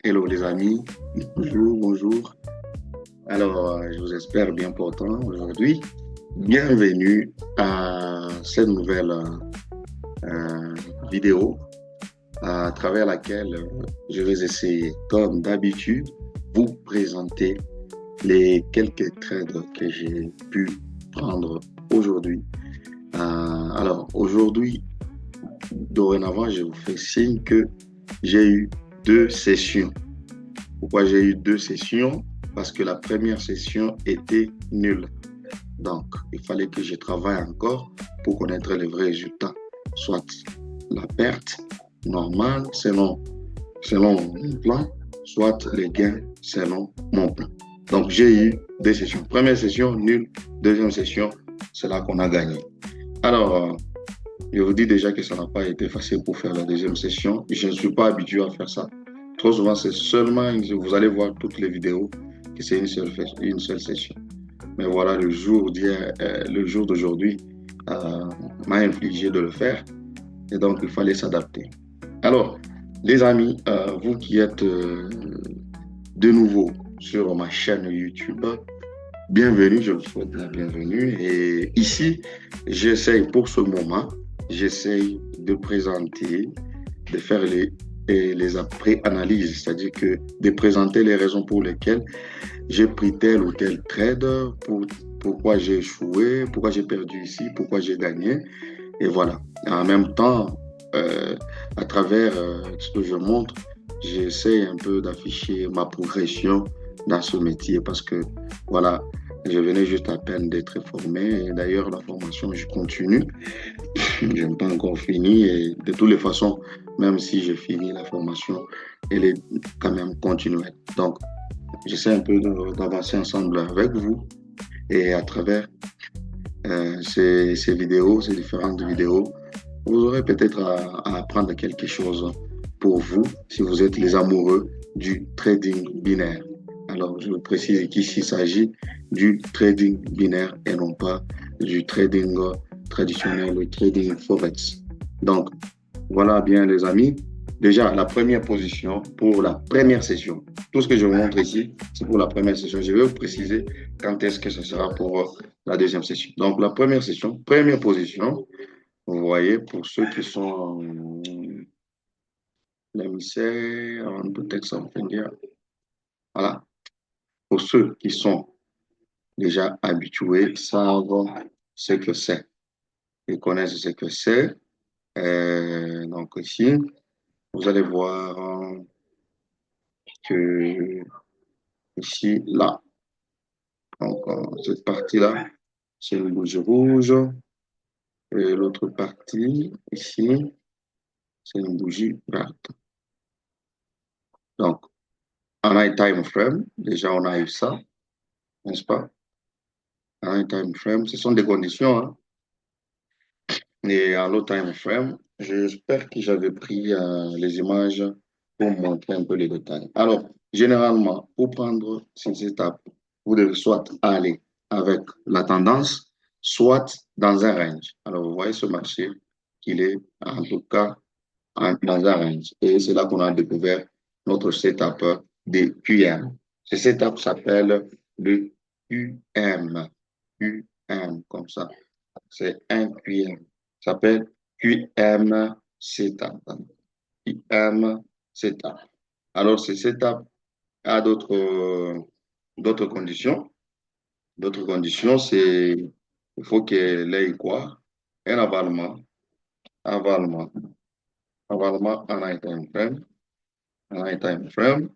Hello les amis, bonjour, bonjour. Alors, je vous espère bien portant aujourd'hui. Bienvenue à cette nouvelle euh, vidéo à travers laquelle je vais essayer, comme d'habitude, vous présenter les quelques trades que j'ai pu prendre aujourd'hui. Alors, aujourd'hui, dorénavant, je vous fais signe que j'ai eu deux sessions. Pourquoi j'ai eu deux sessions? Parce que la première session était nulle. Donc, il fallait que je travaille encore pour connaître les vrais résultats. Soit la perte normale selon mon plan, soit les gains selon mon plan. Donc, j'ai eu deux sessions. Première session, nulle. Deuxième session, c'est là qu'on a gagné. Alors, je vous dis déjà que ça n'a pas été facile pour faire la deuxième session. Je ne suis pas habitué à faire ça. Trop souvent, c'est seulement, vous allez voir toutes les vidéos, que c'est une seule session. Mais voilà, le jour d'aujourd'hui m'a infligé de le faire. Et donc, il fallait s'adapter. Alors, les amis, vous qui êtes de nouveau sur ma chaîne YouTube, bienvenue, je vous souhaite la bienvenue. Et ici, j'essaye pour ce moment, j'essaye de présenter, de faire les après-analyses, c'est-à-dire que de présenter les raisons pour lesquelles j'ai pris tel ou tel trade, pourquoi j'ai échoué, pourquoi j'ai perdu ici, pourquoi j'ai gagné. Et voilà. En même temps, euh, à travers ce que je montre, j'essaie un peu d'afficher ma progression dans ce métier parce que, voilà, je venais juste à peine d'être formé. Et d'ailleurs, la formation, je continue. Je n'ai pas encore fini. Et de toutes les façons, même si j'ai fini la formation, elle est quand même continuelle. Donc, j'essaie un peu d'avancer ensemble avec vous et à travers ces vidéos, ces différentes vidéos, vous aurez peut-être à apprendre quelque chose pour vous si vous êtes les amoureux du trading binaire. Alors, je précise qu'ici, il s'agit du trading binaire et non pas du trading traditionnel, le trading forex. Donc, voilà bien les amis. Déjà, la première position pour la première session. Tout ce que je vous montre ici, c'est pour la première session. Je vais vous préciser quand est-ce que ce sera pour la deuxième session. Donc, la première session, première position, vous voyez, pour ceux qui sont l'émissaire, on peut être something here. Voilà. Pour ceux qui sont déjà habitués, savent ce que c'est. Ils connaissent ce que c'est. Donc ici, vous allez voir que ici, là, donc cette partie-là, c'est une bougie rouge. Et l'autre partie, ici, c'est une bougie verte. Donc, en high time frame, déjà on a eu ça, n'est-ce pas? En high time frame, ce sont des conditions, hein. Et en low time frame, j'espère que j'avais pris les images pour montrer un peu les détails. Alors, généralement, pour prendre ces étapes, vous devez soit aller avec la tendance, soit dans un range. Alors, vous voyez ce marché, qu'il est en tout cas dans un range. Et c'est là qu'on a découvert notre setup de QM. Ce setup s'appelle le QM. QM, comme ça. C'est un QM. Ça s'appelle QM setup. QM setup. Alors, ce setup a d'autres conditions. D'autres conditions, c'est il faut qu'elle ait quoi? Un avalement, avalement en high time frame. En high time frame.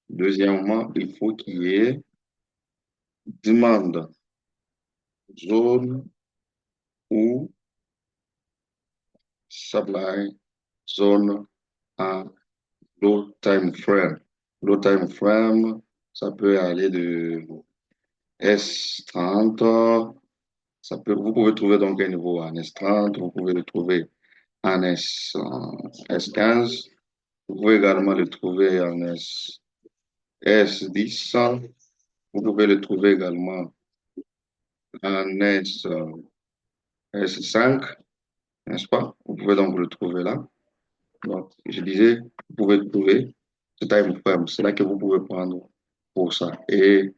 Deuxièmement, il faut qu'il y ait demande, zone ou supply, zone en low time frame. Low time frame, ça peut aller de S30, vous pouvez trouver donc un niveau en S30, vous pouvez le trouver en S15, vous pouvez également le trouver en S10, vous pouvez le trouver également en S5, n'est-ce pas? Vous pouvez donc le trouver là. Donc, je disais, vous pouvez le trouver ce time frame, c'est là que vous pouvez prendre pour ça. Et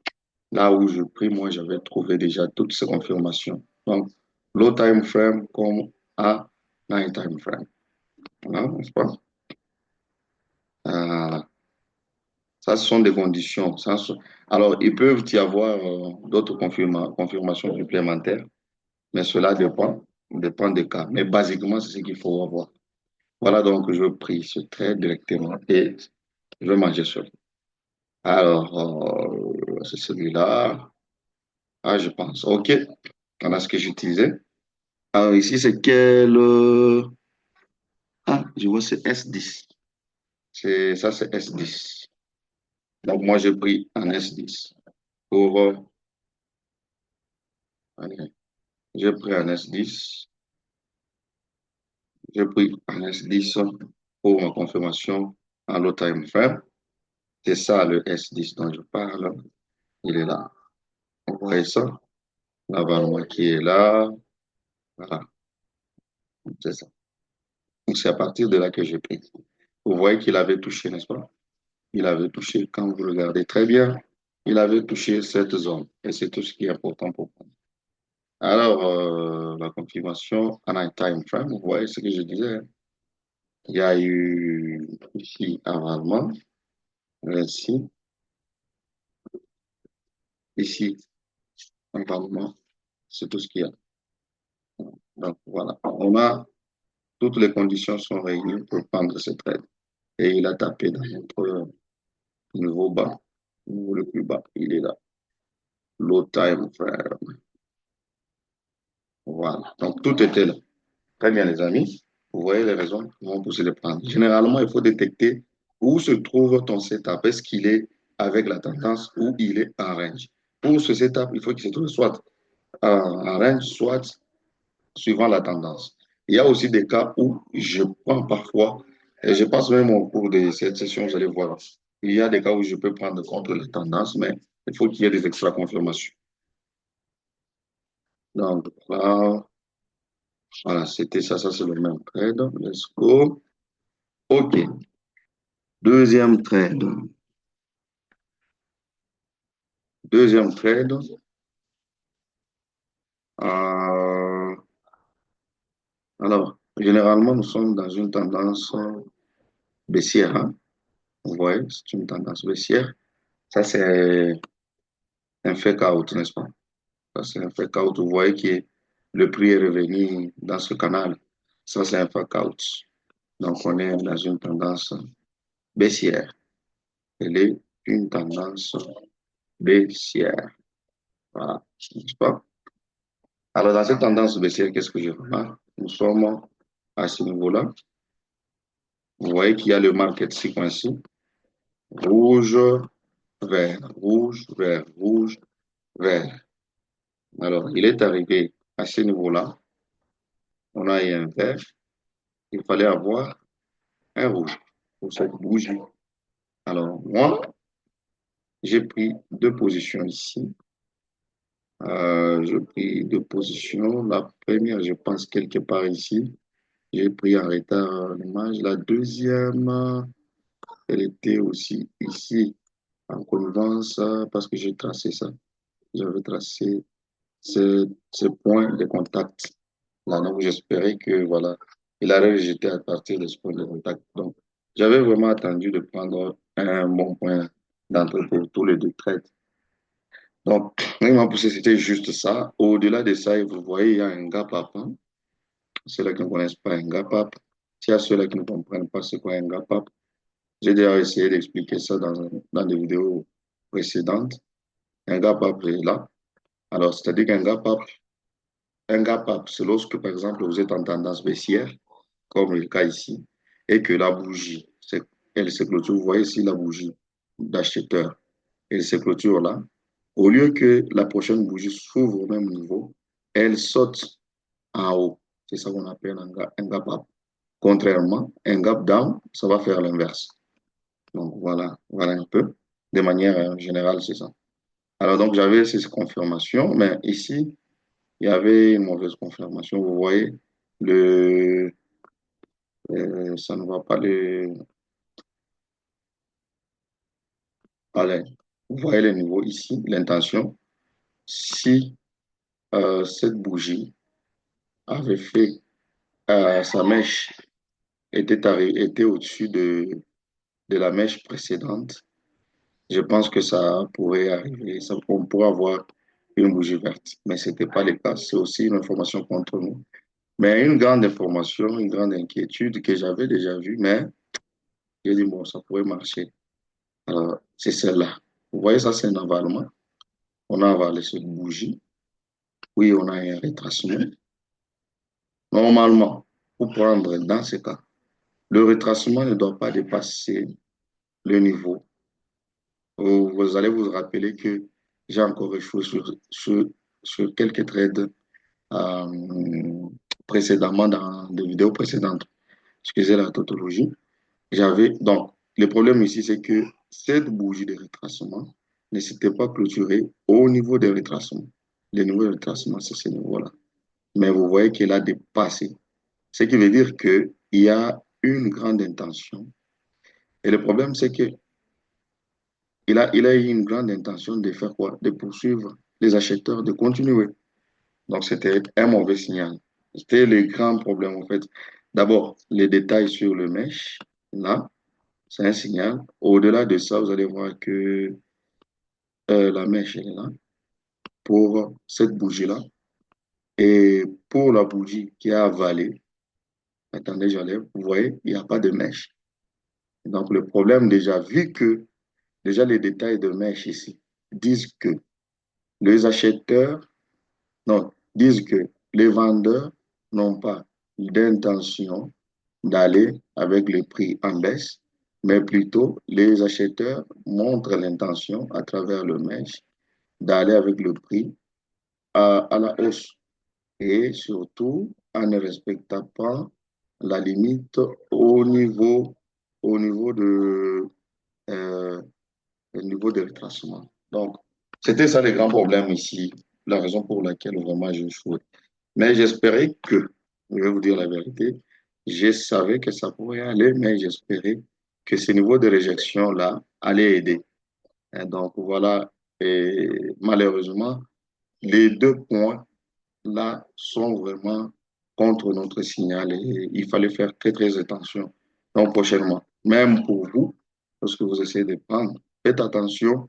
là où je prie, moi, j'avais trouvé déjà toutes ces confirmations. Donc, low time frame comme à nine time frame. Voilà, n'est-ce pas? Euh, Ça, ce sont des conditions. Alors, il peut y avoir d'autres confirmations supplémentaires, mais cela dépend des cas. Mais basiquement, c'est ce qu'il faut avoir. Voilà, donc je prie ce trait directement et je vais manger seul. Alors, c'est celui-là. Ah, je pense. OK. Voilà ce que j'utilisais. Alors, ici, c'est quel... Ah, je vois, c'est S10. Ça, c'est S10. Donc, moi, j'ai pris un S10 pour... allez, j'ai pris un S10. J'ai pris un S10 pour ma confirmation en low time frame. C'est ça, le S10 dont je parle. Il est là. Vous voyez ça? L'avalement qui est là. Voilà, c'est ça. Donc, c'est à partir de là que j'ai pris. Vous voyez qu'il avait touché, n'est-ce pas? Il avait touché, quand vous regardez très bien, il avait touché cette zone. Et c'est tout ce qui est important pour moi. Alors, la confirmation en un time frame, vous voyez ce que je disais, hein. Il y a eu ici avalement, ici, ici, avalement, c'est tout ce qu'il y a. Donc, voilà. On a, toutes les conditions sont réunies pour prendre cette aide. Et il a tapé dans notre niveau bas, niveau le plus bas. Il est là. Low time frame. Voilà. Donc, tout était là. Très bien, les amis. Vous voyez les raisons qui vont pousser les prendre. Généralement, il faut détecter où se trouve ton setup. Est-ce qu'il est avec la tendance ou il est en range? Pour ce setup, il faut qu'il se trouve soit en range, soit suivant la tendance. Il y a aussi des cas où je prends parfois, et je passe même au cours de cette session, vous allez voir, il y a des cas où je peux prendre contre la tendance, mais il faut qu'il y ait des extra confirmations. Donc, voilà, voilà, c'était ça, ça c'est le même trade. Let's go. OK. Deuxième trade. Deuxième trade. Euh, alors, généralement, nous sommes dans une tendance baissière, hein. Vous voyez, c'est une tendance baissière. Ça, c'est un fake out, n'est-ce pas? Ça, c'est un fake out. Vous voyez que le prix est revenu dans ce canal. Ça, c'est un fake out. Donc, on est dans une tendance baissière. Elle est une tendance baissière. Voilà, n'est-ce pas? Alors, dans cette tendance baissière, qu'est-ce que je remarque? Nous sommes à ce niveau-là. Vous voyez qu'il y a le market sequence rouge, vert, rouge, vert, rouge, vert. Alors, il est arrivé à ce niveau-là. On a eu un vert. Il fallait avoir un rouge pour cette bougie. Alors, moi, j'ai pris deux positions ici. J'ai pris deux positions. La première, je pense, quelque part ici. J'ai pris en retard l'image. La deuxième, elle était aussi ici, en connivence, parce que j'ai tracé ça. J'avais tracé ce point de contact. Là, donc, j'espérais que, voilà, il allait rejeter à partir de ce point de contact. Donc, j'avais vraiment attendu de prendre un bon point d'entrée pour tous les deux trades. Donc, il m'a poussé, c'était juste ça. Au-delà de ça, vous voyez, il y a un gap up, hein. Ceux-là qui ne connaissent pas un gap up, s'il y a ceux-là qui ne comprennent pas c'est quoi un gap up, j'ai déjà essayé d'expliquer ça dans des vidéos précédentes. Un gap up est là. Alors, c'est-à-dire un gap up, c'est lorsque, par exemple, vous êtes en tendance baissière, comme le cas ici, et que la bougie, elle se clôture. Vous voyez ici la bougie d'acheteur, elle se clôture là. Au lieu que la prochaine bougie s'ouvre au même niveau, elle saute en haut. C'est ça qu'on appelle un gap up. Contrairement, un gap down, ça va faire l'inverse. Donc voilà, voilà un peu. De manière générale, c'est ça. Alors donc j'avais ces confirmations, mais ici, il y avait une mauvaise confirmation. Vous voyez, ça ne va pas Allez, vous voyez le niveau ici, l'intention. Si cette bougie avait fait, sa mèche était au-dessus de la mèche précédente, je pense que ça pourrait arriver, on pourrait avoir une bougie verte. Mais ce n'était pas le cas. C'est aussi une information contre nous. Mais une grande information, une grande inquiétude que j'avais déjà vue, mais j'ai dit, bon, ça pourrait marcher. Alors, c'est celle-là. Vous voyez, ça, c'est un avalement. On a avalé cette bougie. Oui, on a un retracement. Normalement, pour prendre dans ce cas, le retracement ne doit pas dépasser le niveau. Vous allez vous rappeler que j'ai encore échoué sur quelques trades euh, précédemment dans des vidéos précédentes. Excusez la tautologie. Donc, le problème ici, c'est que cette bougie de retracement ne s'était pas clôturée au niveau des retracements. Le niveau de retracement, c'est ce niveau-là. Mais vous voyez qu'elle a dépassé. Ce qui veut dire qu'il y a une grande intention. Et le problème, c'est que il a eu une grande intention de faire quoi? De poursuivre les acheteurs, de continuer. Donc, c'était un mauvais signal. C'était le grand problème, en fait. D'abord, les détails sur le mesh, là, c'est un signal. Au-delà de ça, vous allez voir que la mèche elle est là pour cette bougie-là. Et pour la bougie qui a avalé, attendez, j'enlève, vous voyez, il n'y a pas de mèche. Donc, le problème, déjà, vu que déjà les détails de mèche ici disent que les acheteurs, non, disent que les vendeurs n'ont pas d'intention d'aller avec le prix en baisse, mais plutôt les acheteurs montrent l'intention à travers le mèche d'aller avec le prix à la hausse et surtout en ne respectant pas la limite au niveau euh, niveau de retracement. Donc, c'était ça le grand problème ici, la raison pour laquelle vraiment j'ai échoué. Mais j'espérais que, je vais vous dire la vérité, je savais que ça pourrait aller, mais j'espérais que ce niveau de réjection-là allait aider. Et donc, voilà, et malheureusement, les deux points là sont vraiment contre notre signal et il fallait faire très, très attention. Donc, prochainement, même pour vous, lorsque vous essayez de prendre, faites attention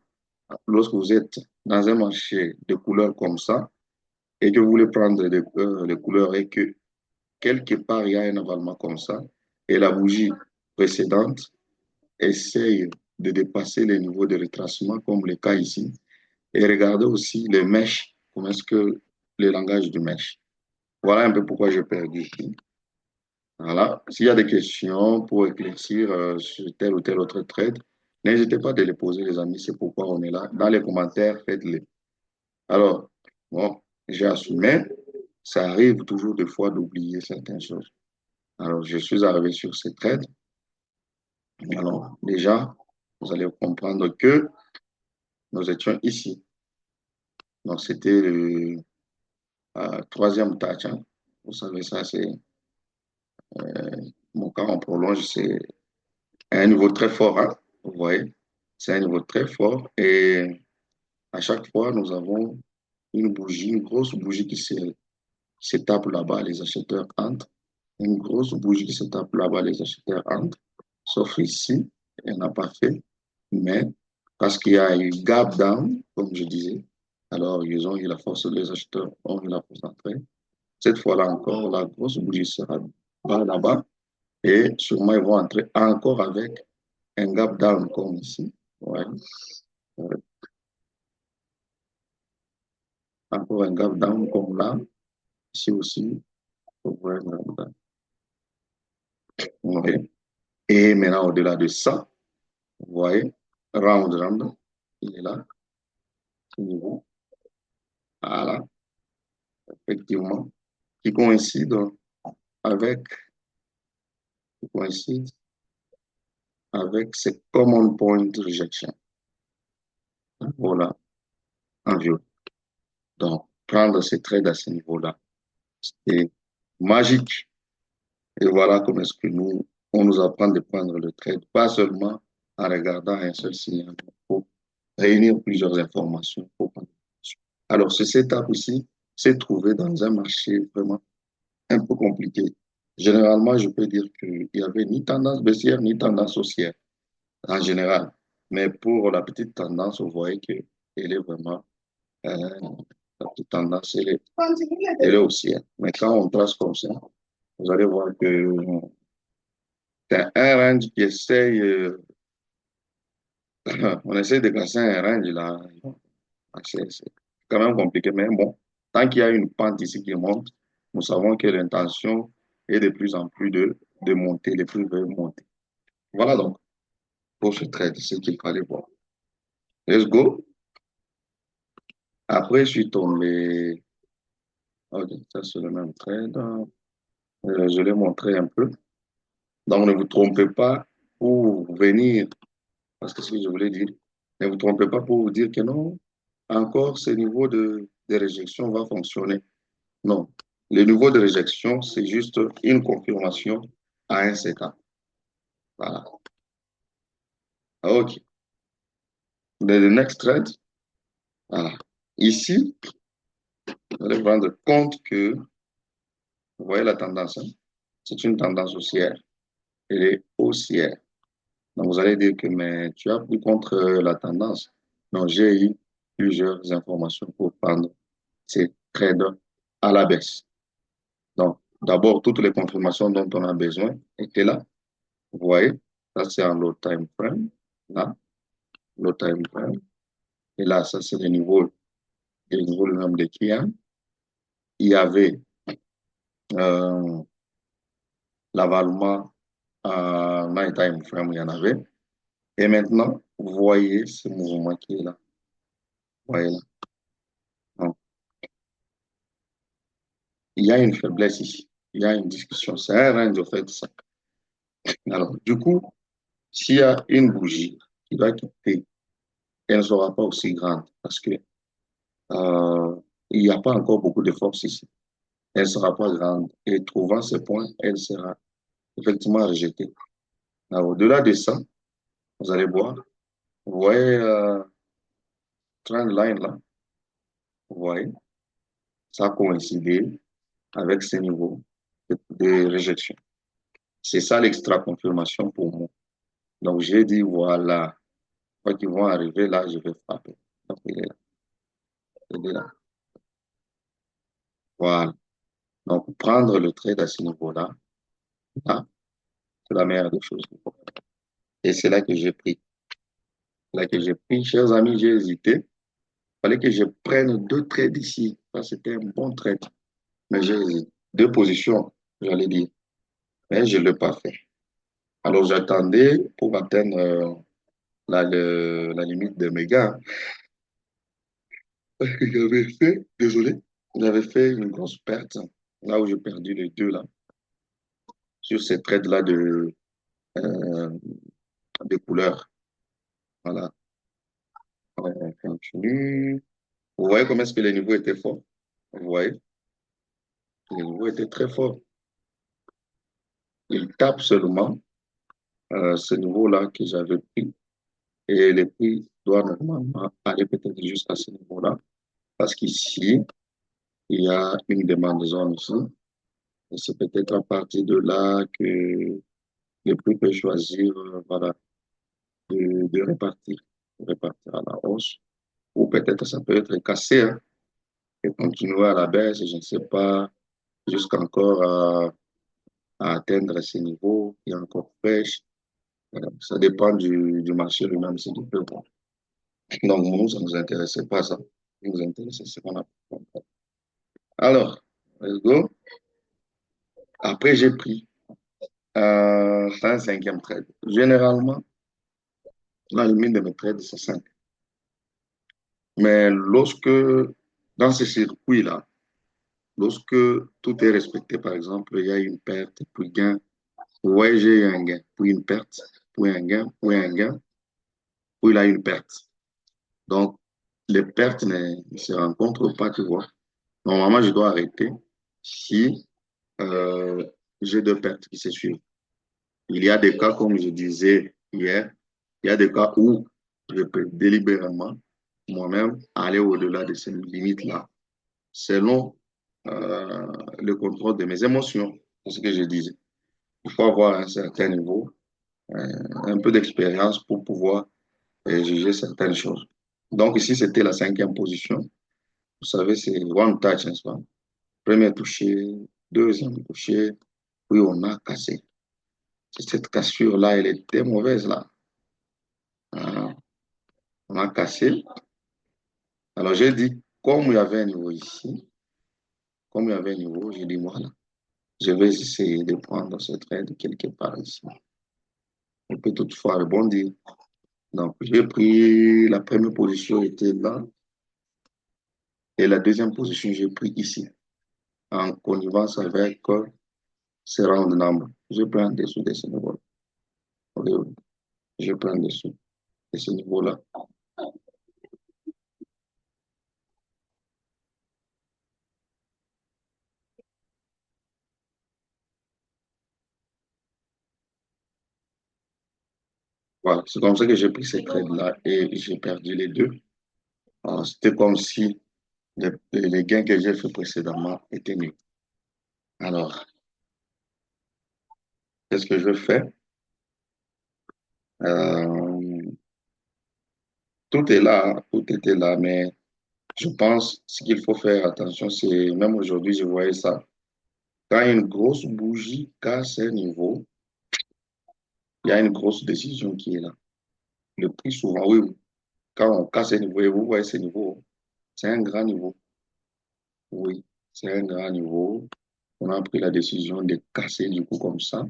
lorsque vous êtes dans un marché de couleurs comme ça et que vous voulez prendre des couleurs et que quelque part il y a un avalement comme ça et la bougie précédente essaye de dépasser les niveaux de retracement comme le cas ici. Et regardez aussi les mèches, comment est-ce que le langage du mèche. Voilà un peu pourquoi j'ai perdu ici. Voilà. S'il y a des questions pour éclaircir sur tel ou tel autre trade, n'hésitez pas de les poser, les amis. C'est pourquoi on est là. Dans les commentaires, faites-les. Alors, bon, j'ai assumé. Ça arrive toujours des fois d'oublier certaines choses. Alors, je suis arrivé sur ces trades. Alors, déjà, vous allez comprendre que nous étions ici. Donc, c'était le troisième touch, hein. Vous savez, ça, c'est mon cas, on prolonge, c'est un niveau très fort, hein, vous voyez. C'est un niveau très fort et à chaque fois, nous avons une bougie, une grosse bougie se tape là-bas, les acheteurs entrent. Une grosse bougie qui se tape là-bas, les acheteurs entrent. Sauf ici, elle n'a pas fait, mais parce qu'il y a eu gap down, comme je disais, alors ils ont eu la force, les acheteurs ont eu la force d'entrer. Cette fois-là encore, la grosse bougie sera là-bas et sûrement ils vont entrer encore avec un gap down comme ici. Ouais. Euh, Encore un gap down comme là. Ici aussi, vous voyez un gap down. Ouais. Et maintenant, au-delà de ça, vous voyez, round, il est là, ce niveau. Voilà, effectivement, qui coïncide avec, qui coïncide avec ces common point rejection. Voilà, en view. Donc, prendre ces trades à ce niveau-là, c'est magique. Et voilà comment est-ce que on nous apprend de prendre le trade, pas seulement en regardant un seul signal. réunir plusieurs informations pour prendre une décision. Alors, ce setup ici s'est trouvé dans un marché vraiment un peu compliqué. Généralement, je peux dire qu'il n'y avait ni tendance baissière ni tendance haussière en général. Mais pour la petite tendance, vous voyez qu'elle est vraiment, la petite tendance, elle est haussière. Mais quand on trace comme ça, vous allez voir que c'est un range qui essaye, on essaie de casser un range là. C'est quand même compliqué, mais bon, tant qu'il y a une pente ici qui monte, nous savons que l'intention est de plus en plus de monter, les prix veulent monter. Voilà donc, pour ce trade, c'est ce qu'il fallait voir. Let's go. Après, je suis tombé. Ok, ça c'est le même trade. Je l'ai montré un peu. Donc, ne vous trompez pas pour venir, parce que ce que je voulais dire, ne vous trompez pas pour vous dire que non, encore ce niveau de réjection va fonctionner. Non. Le niveau de réjection, c'est juste une confirmation à un séquence. Voilà. OK. The next thread. Voilà. Ici, vous allez vous rendre compte que, vous voyez la tendance, hein? C'est une tendance haussière. Elle est haussière. Donc, vous allez dire que, mais tu as pris contre la tendance. Donc, j'ai eu plusieurs informations pour prendre ces trades à la baisse. Donc, d'abord, toutes les confirmations dont on a besoin étaient là. Vous voyez, ça c'est un low time frame. Là, low time frame. Et là, ça c'est le niveau le même de Kian. Il y avait euh, l'avalement à night time frame, il y en avait. Et maintenant, vous voyez ce mouvement qui est là. Vous voyez là. Donc, il y a une faiblesse ici. Il y a une discussion. C'est un range, en fait, ça. Alors, du coup, s'il y a une bougie qui va quitter, elle ne sera pas aussi grande parce que il n'y a pas encore beaucoup de force ici. Elle ne sera pas grande. Et trouvant ce point, elle sera effectivement rejetée. Alors, au-delà de ça, vous allez voir, vous voyez trend line là, vous voyez, ça a coïncidé avec ces niveaux de réjection. C'est ça l'extra confirmation pour moi. Donc, j'ai dit, voilà, quand ils vont arriver là, je vais frapper. Donc, il est là, il est là. Voilà. Donc, prendre le trade à ce niveau-là, là, c'est la meilleure des choses. Et c'est là que j'ai pris. Là que j'ai pris, chers amis, j'ai hésité. Il fallait que je prenne deux trades ici. Ça, c'était un bon trade. Mais j'ai hésité. Deux positions, j'allais dire. Mais je ne l'ai pas fait. Alors, j'attendais pour atteindre la limite de mes gars. J'avais fait, désolé, j'avais fait une grosse perte. Là où j'ai perdu les deux, là, sur ces trades-là euh, de couleurs. Voilà. On continue. Vous voyez comment est-ce que les niveaux étaient forts? Vous voyez? Les niveaux étaient très forts. Il tape seulement ce niveau-là que j'avais pris. Et les prix doivent normalement aller peut-être jusqu'à ce niveau-là. Parce qu'ici, il y a une demande de zone ici. Et c'est peut-être à partir de là que les prix peuvent choisir voilà, de répartir à la hausse. Ou peut-être ça peut être cassé hein, et continuer à la baisse, je ne sais pas, jusqu'encore à atteindre ces niveaux qui est encore fraîche. Ça dépend du marché lui-même, c'est du peu bon. Donc, nous, ça ne nous intéressait pas, ça. Ce qui nous intéressait, c'est qu'on a. Alors, let's go. Après, j'ai pris un cinquième trade. Généralement, la limite de mes trades, c'est 5. Mais lorsque, dans ce circuit-là, lorsque tout est respecté, par exemple, il y a une perte, puis gain, ouais, j'ai eu un gain, puis une perte, puis un gain, puis un gain, puis il a une perte. Donc, les pertes ne se rencontrent pas, tu vois. Normalement, je dois arrêter si euh, j'ai deux pertes qui se suivent. Il y a des cas, comme je disais hier, il y a des cas où je peux délibérément moi-même aller au-delà de ces limites-là, selon le contrôle de mes émotions. C'est ce que je disais. Il faut avoir un certain niveau, un peu d'expérience pour pouvoir juger certaines choses. Donc ici, c'était la cinquième position. Vous savez, c'est one touch, n'est-ce pas? Premier toucher, deuxième toucher, puis on a cassé. Cette cassure-là, elle était mauvaise, là. Ah, on a cassé. Alors j'ai dit, comme il y avait un niveau ici, comme il y avait un niveau, j'ai dit, voilà, je vais essayer de prendre ce trade quelque part ici. On peut toutefois rebondir. Donc, j'ai pris la première position était là, et la deuxième position, j'ai pris ici, en connivence avec ces round number. Je prends en dessous de ce niveau-là. Ok, je prends en dessous de ce niveau-là. Voilà, c'est comme ça que j'ai pris ces trades-là et j'ai perdu les deux. Alors, c'était comme si les gains que j'ai fait précédemment étaient nuls. Alors, qu'est-ce que je fais? Euh, tout est là, tout était là, mais je pense ce qu'il faut faire attention, c'est même aujourd'hui, je voyais ça. Quand une grosse bougie casse un niveau, il y a une grosse décision qui est là. Le prix, souvent, oui, oui. Quand on casse un niveau, et vous voyez ce niveau, c'est un grand niveau. Oui, c'est un grand niveau. On a pris la décision de casser du coup comme ça,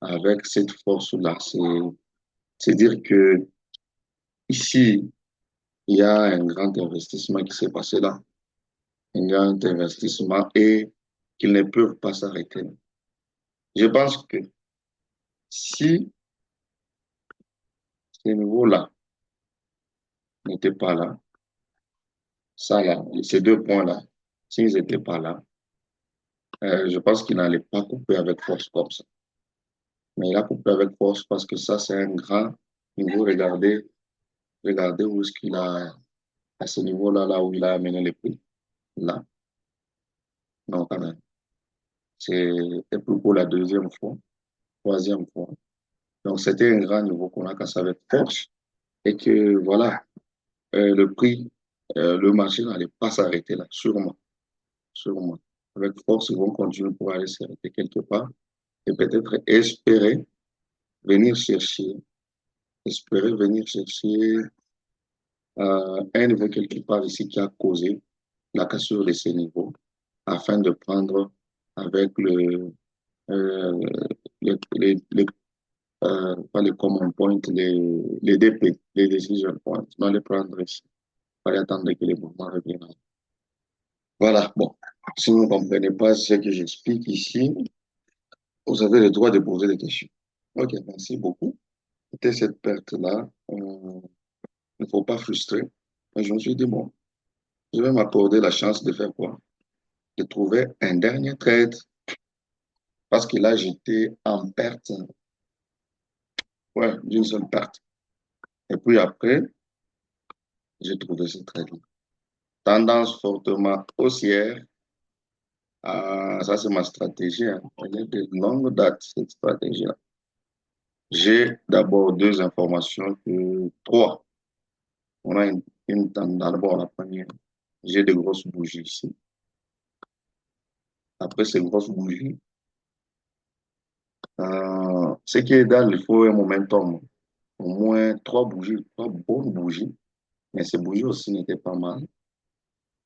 avec cette force-là. C'est dire que ici, il y a un grand investissement qui s'est passé là. Un grand investissement et qu'ils ne peuvent pas s'arrêter. Je pense que si ce niveau-là n'était pas là, ça là, ces deux points-là, s'ils n'étaient pas là, je pense qu'il n'allait pas couper avec force comme ça. Mais il a coupé avec force parce que ça, c'est un grand niveau. Regardez, regardez où est-ce qu'il a, à ce niveau-là, là où il a amené les prix. Là, non, quand même. C'est plus pour la deuxième fois, troisième fois. Donc, c'était un grand niveau qu'on a cassé avec force et que, voilà, le prix, le marché n'allait pas s'arrêter là, sûrement, sûrement. Avec force, ils vont continuer pour aller s'arrêter quelque part et peut-être venir chercher, espérer venir chercher un niveau quelque part ici qui a causé la cassure de ces niveaux afin de prendre avec euh, pas les common points, les DP, les decision points, non les prendre ici. Il fallait attendre que les mouvements reviennent. Voilà, bon. Si vous ne comprenez pas ce que j'explique ici, vous avez le droit de poser des questions. Ok, merci beaucoup. C'était cette perte-là. Il ne faut pas frustrer. Et je me suis dit, bon, je vais m'accorder la chance de faire quoi? De trouver un dernier trade parce que là, j'étais en perte, ouais, d'une seule perte. Et puis après, j'ai trouvé ce trade-là. Tendance fortement haussière. Ah, ça, c'est ma stratégie, hein. Elle est de longue date, cette stratégie-là. J'ai d'abord deux informations, trois. On a une tendance, d'abord la première. J'ai de grosses bougies ici. Après ces grosses bougies, ce qui est dans, il faut un momentum. Au moins trois bougies, trois bonnes bougies. Mais ces bougies aussi n'étaient pas mal.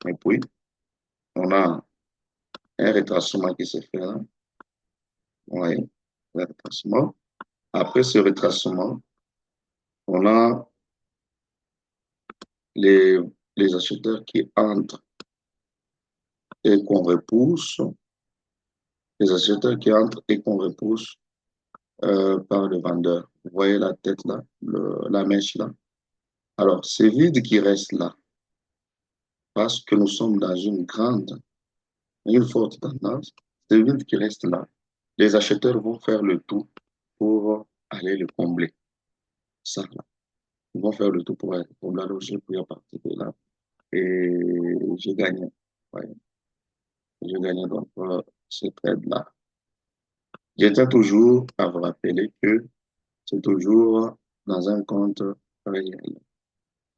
Et puis, on a un retracement qui s'est fait là. Oui, un retracement. Après ce retracement, on a les, les acheteurs qui entrent et qu'on repousse. Les acheteurs qui entrent et qu'on repousse par le vendeur. Vous voyez la tête là, la mèche là. Alors, c'est vide qui reste là parce que nous sommes dans une forte tendance. C'est vide qui reste là. Les acheteurs vont faire le tout pour aller le combler. Ça, là. Ils vont faire le tout pour la loger, pour y partir de là. Et j'ai gagné. Ouais, j'ai gagné donc ce trade-là. J'étais toujours à vous rappeler que c'est toujours dans un compte réel.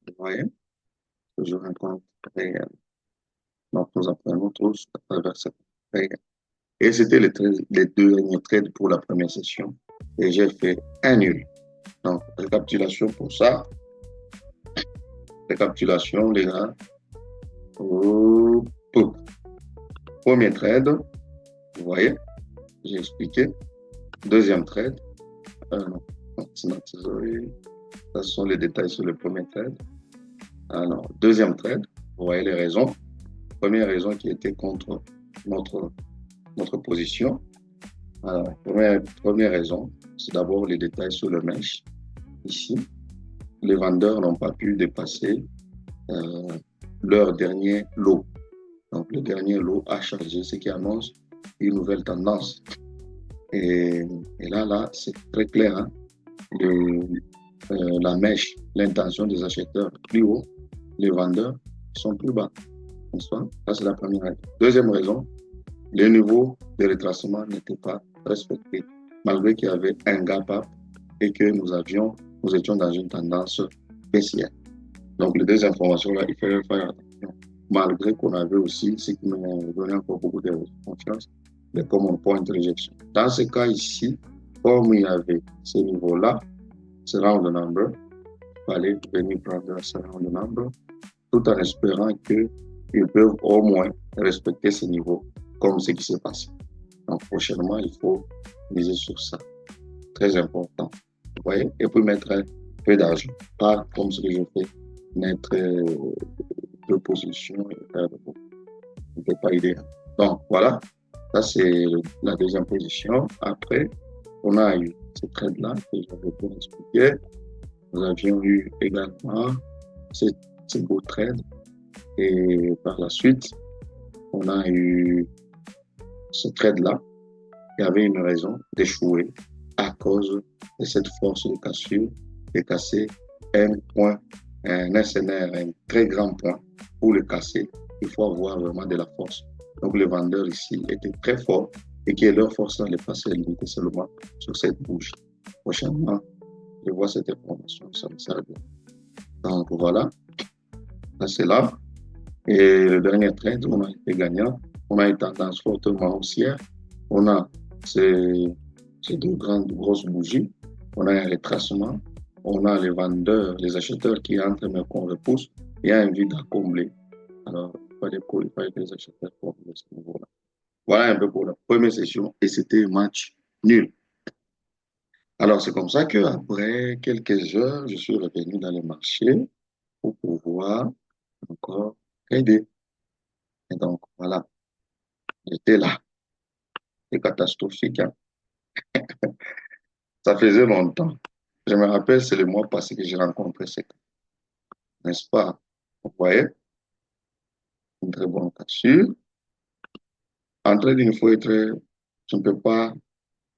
Vous voyez? Toujours un compte réel. Donc, nous apprenons tous à travers ce compte réel. Et c'était les deux derniers trades pour la première session. Et j'ai fait un nul. Donc, récapitulation pour ça. Récapitulation, les gars. Oh, premier trade, vous voyez, j'ai expliqué. Deuxième trade. Non, désolé. Ce sont les détails sur le premier trade. Alors, deuxième trade, vous voyez les raisons. Première raison qui était contre notre, notre position. Alors, première raison, c'est d'abord les détails sur le mesh. Ici, les vendeurs n'ont pas pu dépasser euh, leur dernier lot. Donc, le dernier lot a chargé, ce qui annonce une nouvelle tendance. Et là, c'est très clair. Hein? La mèche, l'intention des acheteurs plus haut, les vendeurs sont plus bas. Ça, c'est la première raison. Deuxième raison, les niveaux de retracement n'étaient pas respectés, malgré qu'il y avait un gap up et que nous étions dans une tendance baissière. Donc, les deux informations-là, il fallait faire attention. Malgré qu'on avait aussi, ce qui m'a donné encore beaucoup de confiance, les common point rejection. Dans ce cas ici, comme il y avait ce niveau-là, ce round number, il fallait venir prendre ce round number, tout en espérant qu'ils peuvent au moins respecter ce niveau, comme ce qui s'est passé. Donc, prochainement, il faut miser sur ça. Très important. Vous voyez? Et puis mettre un peu d'argent. Pas comme ce que je fais, mettre deux positions et faire de beaucoup. Ce n'est pas idéal. Donc, voilà. Ça, c'est la deuxième position. Après, on a eu ce trade-là que j'avais bien expliqué. Nous avions eu également ce beau trade. Et par la suite, on a eu ce trade-là qui avait une raison d'échouer à cause de cette force de cassure, de casser un point, un SNR, un très grand point. Pour le casser, il faut avoir vraiment de la force. Donc, les vendeurs ici étaient très forts et que leur force n'allait pas se limiter seulement sur cette bougie. Prochainement, je vois cette information, ça me sert bien. Donc, voilà, ça c'est là. Et le dernier trade, on a été gagnant. On a une tendance fortement haussière. On a ces deux grosses bougies. On a un retracement. On a les vendeurs, les acheteurs qui entrent mais qu'on repousse. Il y a un vide à combler. Alors, il fallait que les acheteurs comblent ce niveau-là. Voilà un peu pour la première session et c'était un match nul. Alors, c'est comme ça qu'après quelques heures, je suis revenu dans le marché pour pouvoir encore aider. Et donc, voilà, j'étais là. C'est catastrophique. Hein. Ça faisait longtemps. Je me rappelle, c'est le mois passé que j'ai rencontré ce cas. N'est-ce pas? Vous voyez, une très bonne cassure. En trading, il faut être, tu ne peux pas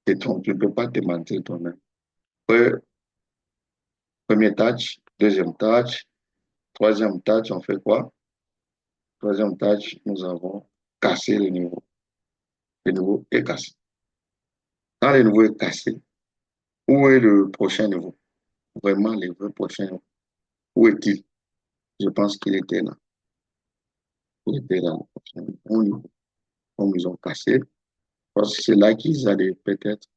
te tromper, tu ne peux pas te mentir toi-même. Premier touch, deuxième touch, troisième touch, on fait quoi? Troisième touch, nous avons cassé le niveau. Le niveau est cassé. Quand le niveau est cassé, où est le prochain niveau? Vraiment, le vrai prochain niveau. Où est-il? Je pense qu'il était là. Il était là, le prochain niveau. Comme ils ont cassé, parce que c'est là qu'ils allaient peut-être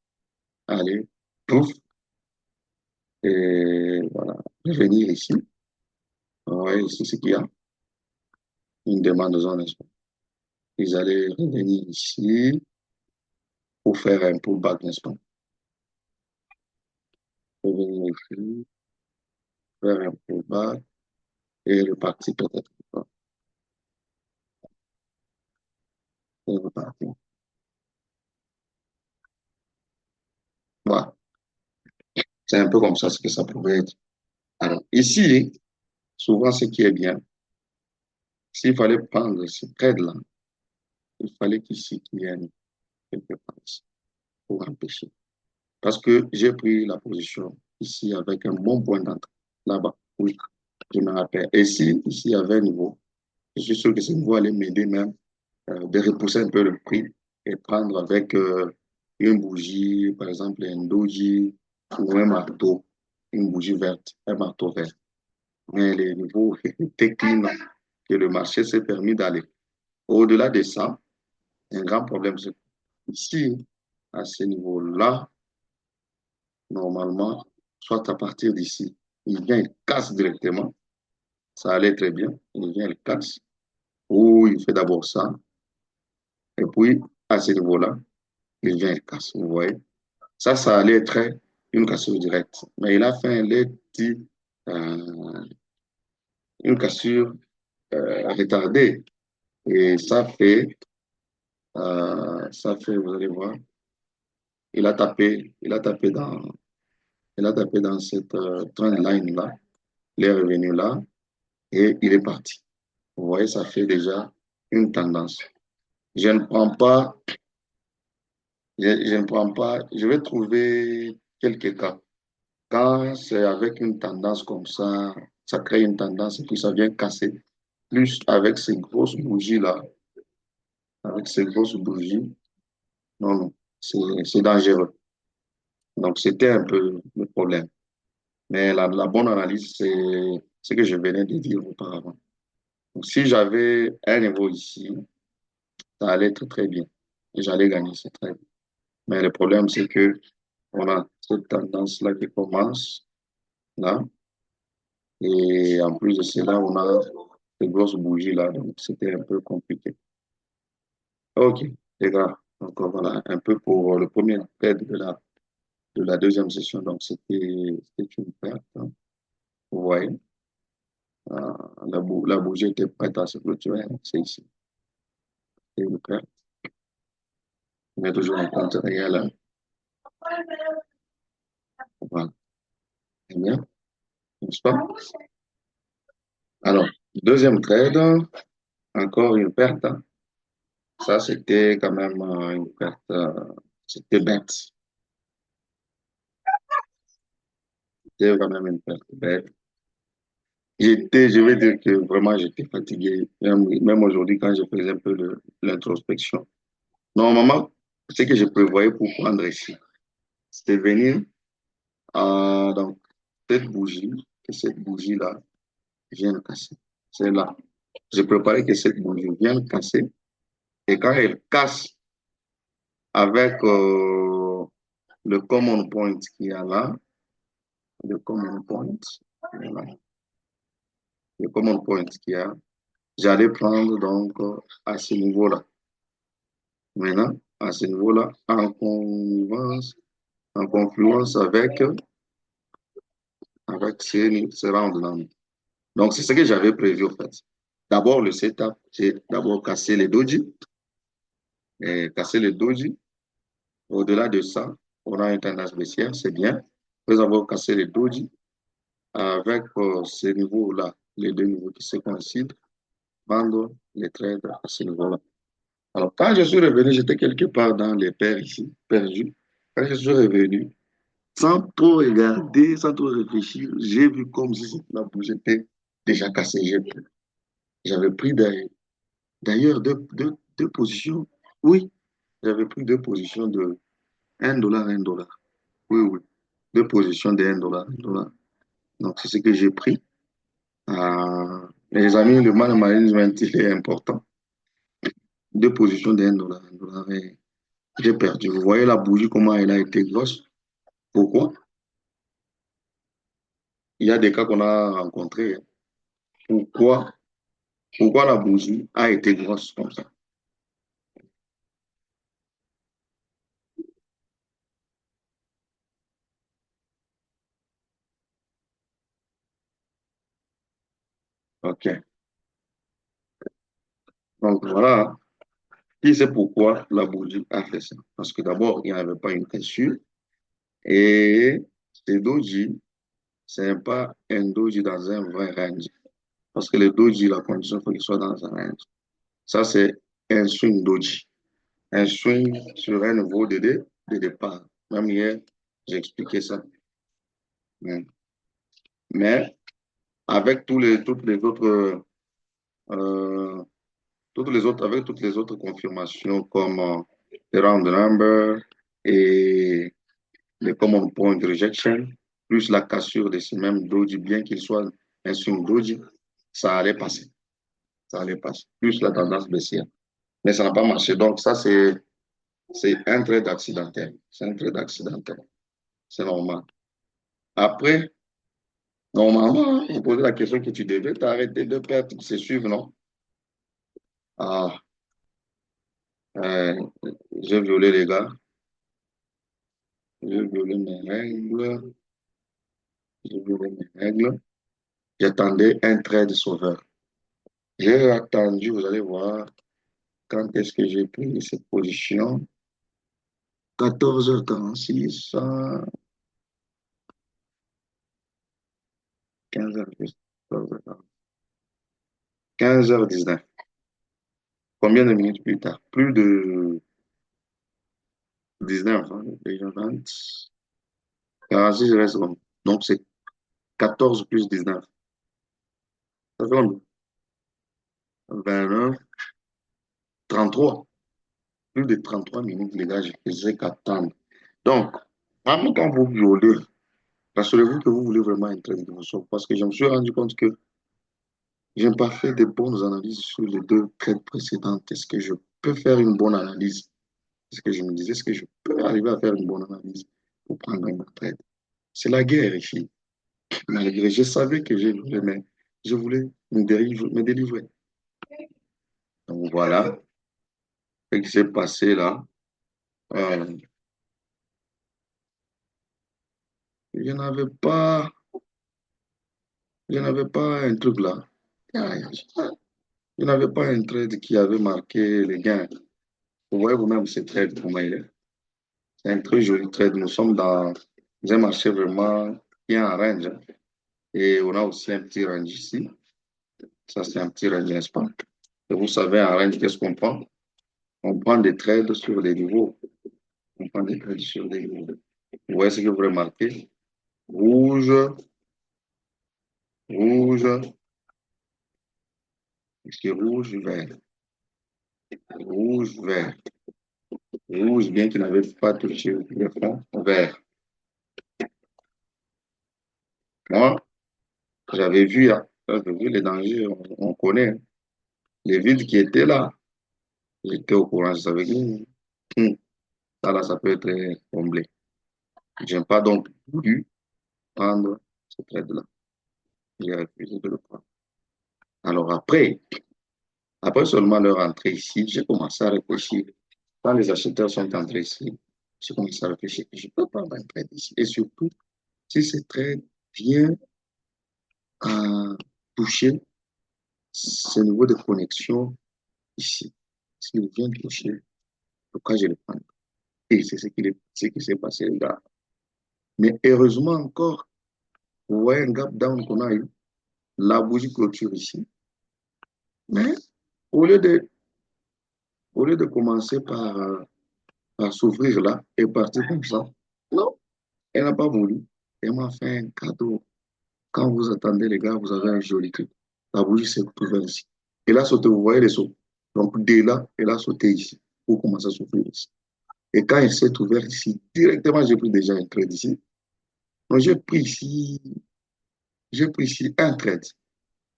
aller, pouf, et voilà, revenir ici. Ouais, ici, c'est qu'il y a une demande de zone. Ils allaient revenir ici pour faire un pullback, n'est-ce pas? Revenir ici, faire un pullback et repartir peut-être. Et repartir. Voilà. C'est un peu comme ça ce que ça pouvait être. Alors, ici, souvent, ce qui est bien, s'il fallait prendre ce trade-là, il fallait qu'ici, qu'il y ait quelque part ici pour empêcher. Parce que j'ai pris la position ici avec un bon point d'entrée. là-bas. Oui, je me rappelle. Et si ici il y avait un niveau, je suis sûr que ce niveau allait m'aider même de repousser un peu le prix et prendre avec une bougie, par exemple un doji ou un marteau, une bougie verte, un marteau vert. Mais les niveaux techniques que le marché s'est permis d'aller. Au-delà de ça, un grand problème, c'est ici, à ce niveau-là, normalement, soit à partir d'ici, il vient, il casse directement, ça allait très bien, il vient, il casse, ou il fait d'abord ça, et puis à ce niveau-là, il vient, il casse, vous voyez. Ça allait être une cassure directe. Mais il a fait un petit, euh, une cassure retardée. Et vous allez voir, il a tapé dans cette trend line-là, il est revenu là et il est parti. Vous voyez, ça fait déjà une tendance. Je ne prends pas, je ne prends pas, je vais trouver quelques cas. Quand c'est avec une tendance comme ça crée une tendance et puis ça vient casser. Plus avec ces grosses bougies-là, avec ces grosses bougies, non, non, c'est dangereux. Donc, c'était un peu le problème. Mais la bonne analyse, c'est ce que je venais de dire auparavant. Donc, si j'avais un niveau ici, ça allait être très bien. Et j'allais gagner, c'est très bien. Mais le problème, c'est que on a cette tendance-là qui commence là. Et en plus de cela, on a ces grosses bougies-là. Donc, c'était un peu compliqué. OK, c'est grave. Donc, voilà, un peu pour le premier trade de la deuxième session. Donc, c'était une perte, hein. Vous voyez, la bougie était prête à se clôturer, hein. C'est ici. C'est une perte. On est toujours en compte réel, hein. Voilà. Très bien, n'est-ce pas? Alors, deuxième trade, encore une perte, hein. Ça, c'était quand même une perte, c'était bête. C'était quand même une perte bête. Je vais dire que vraiment, j'étais fatigué. Même aujourd'hui, quand je faisais un peu de l'introspection. Normalement, ce que je prévoyais pour prendre ici, c'était venir dans cette bougie, que cette bougie-là vienne casser. C'est là. Je préparais que cette bougie vienne casser. Et quand elle casse avec le common point qu'il y a là, le common point, voilà, le common point qu'il y a, j'allais prendre donc à ce niveau-là. Maintenant, à ce niveau-là, en confluence avec ces rounds-là. Donc, c'est ce que j'avais prévu, en fait. D'abord, le setup, j'ai d'abord cassé les doji. Et casser les doji. Au-delà de ça, on a une tendance baissière, c'est bien. Après avoir cassé les doji, avec ces niveaux-là, les deux niveaux qui se coïncident, vendre les trades à ce niveau-là. Alors, quand je suis revenu, j'étais quelque part dans les paires ici, perdu. Quand je suis revenu, sans trop regarder, sans trop réfléchir, j'ai vu comme si la bouche était déjà cassée. J'avais pris d'ailleurs deux positions. Oui, j'avais pris deux positions de $1, $1. Oui, oui. Deux positions de $1, $1. Donc, c'est ce que j'ai pris. Les amis, le money management, il est important. Deux positions de $1, $1. Et j'ai perdu. Vous voyez la bougie, comment elle a été grosse. Pourquoi? Il y a des cas qu'on a rencontrés, hein. Pourquoi? Pourquoi la bougie a été grosse comme ça? OK. Donc, voilà. Qui sait pourquoi la bougie a fait ça? Parce que d'abord, il n'y avait pas une cassure. Et ces doji, ce n'est pas un doji dans un vrai range. Parce que le doji, la condition, il faut qu'il soit dans un range. Ça, c'est un swing doji. Un swing sur un niveau de départ. Même hier, j'ai expliqué ça. Mm. Mais avec euh, avec toutes les autres confirmations comme les round number et les common point rejection, plus la cassure de ce même doji, bien qu'il soit un swing doji, ça allait passer. Ça allait passer. Plus la tendance baissière. Mais ça n'a pas marché. Donc, ça, c'est un trade accidentel. C'est un trade accidentel. C'est normal. Après, normalement, il posait la question que tu devais t'arrêter de perdre, c'est suivre, non? Ah, euh, j'ai violé les gars. J'ai violé mes règles. J'ai violé mes règles. J'attendais un trade sauveur. J'ai attendu, vous allez voir, quand est-ce que j'ai pris cette position. 14h46, 15h, 15h19. Combien de minutes plus tard? Plus de 19, hein, déjà 20. 46 reste long. Donc, c'est 14 plus 19. Ça fait combien? 29, 33. Plus de 33 minutes, les gars, je faisais qu'attendre. Donc, en même temps, vous violez, rassurez-vous que vous voulez vraiment un train de vous parce que je me suis rendu compte que je n'ai pas fait de bonnes analyses sur les deux trades précédentes. Est-ce que je peux faire une bonne analyse? C'est ce que je me disais, est-ce que je peux arriver à faire une bonne analyse pour prendre un bon trade? C'est la guerre ici. Malgré, je savais que j'ai voulu, mais je voulais me délivrer. Donc voilà ce qui s'est passé là. Euh, je n'avais pas, je n'avais pas un truc là. Je n'avais pas un trade qui avait marqué les gains. Vous voyez vous-même ce trade, comment il est. C'est un très joli trade. Nous sommes dans un marché vraiment qui est en range, hein. Et on a aussi un petit range ici. Ça, c'est un petit range, n'est-ce pas? Et vous savez, en range, qu'est-ce qu'on prend? On prend des trades sur des niveaux. On prend des trades sur des niveaux. Vous voyez ce que vous remarquez? Rouge, rouge, ici rouge, vert. Rouge, vert. Rouge, bien qu'il n'avait pas touché le fond, vert. Moi, j'avais vu les dangers, on connaît, hein. Les vides qui étaient là, j'étais au courant, je savais que ça, là, ça peut être comblé. Je n'ai pas donc voulu prendre ce trade-là. J'ai refusé de le prendre. Alors après seulement leur entrée ici, j'ai commencé à réfléchir. Quand les acheteurs sont entrés ici, j'ai commencé à réfléchir que je peux prendre un trade ici. Et surtout, si ce trade vient à toucher ce niveau de connexion ici, s'il vient toucher, pourquoi je le prends? Et c'est ce qui s'est passé là. Mais heureusement encore, vous voyez un gap down qu'on a eu, la bougie clôture ici. Mais au lieu de, au lieu de commencer par s'ouvrir là et partir comme ça, non, elle n'a pas voulu. Elle m'a fait un cadeau. Quand vous attendez, les gars, vous avez un joli truc. La bougie s'est ouverte ici. Elle a sauté, vous voyez les sauts. Donc, dès là, elle a sauté ici pour commencer à s'ouvrir ici. Et quand elle s'est ouverte ici, directement, j'ai pris déjà un trade ici. Donc, j'ai pris ici un trade.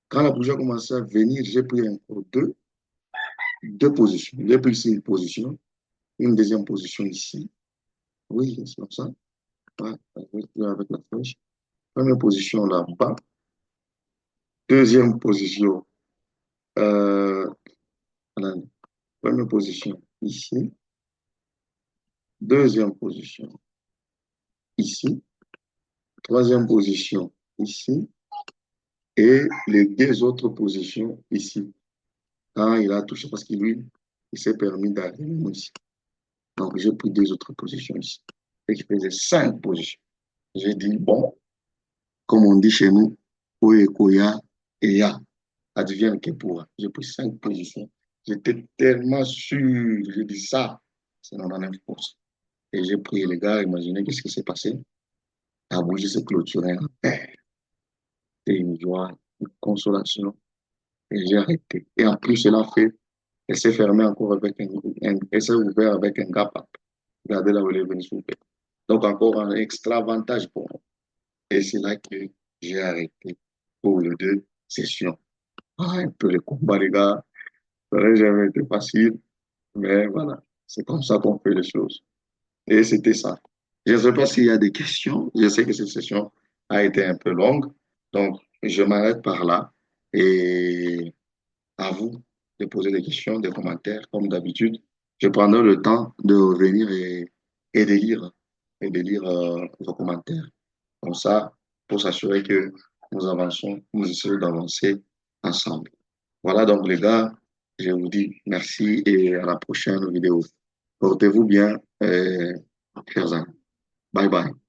Quand la bougie a commencé à venir, j'ai pris encore deux positions. J'ai pris ici une position, une deuxième position ici. Oui, c'est comme ça. Ouais, avec la flèche. Première position là-bas. Deuxième position. Euh, voilà. Première position ici. Deuxième position ici. Troisième position ici. Et les deux autres positions ici. Quand il a touché, parce qu'il lui, il s'est permis d'arriver ici. Donc, j'ai pris deux autres positions ici. Et qui faisait cinq positions. J'ai dit, bon, comme on dit chez nous, Oye Koya et Ya, advienne que pourra. J'ai pris cinq positions. J'étais tellement sûr, j'ai dit ça, c'est 99%. Et j'ai pris les gars, imaginez qu'est-ce qui s'est passé. La bougie s'est clôturée en paix. c'était une joie, une consolation. Et j'ai arrêté. Et en plus, elle s'est fermée encore avec elle s'est ouverte avec un gap. Regardez là où elle est venue s'ouvrir. Donc, encore un extra avantage pour moi. Et c'est là que j'ai arrêté pour les 2 sessions. Ah, un peu le combat, les gars. Ça n'aurait jamais été facile. Mais voilà, c'est comme ça qu'on fait les choses. Et c'était ça. Je ne sais pas s'il y a des questions. Je sais que cette session a été un peu longue. Donc, je m'arrête par là. Et à vous de poser des questions, des commentaires, comme d'habitude. Je prendrai le temps de revenir et de lire, vos commentaires. Comme ça, pour s'assurer que nous avançons, nous essayons d'avancer ensemble. Voilà donc les gars, je vous dis merci et à la prochaine vidéo. Portez-vous bien, chers amis. Bye bye.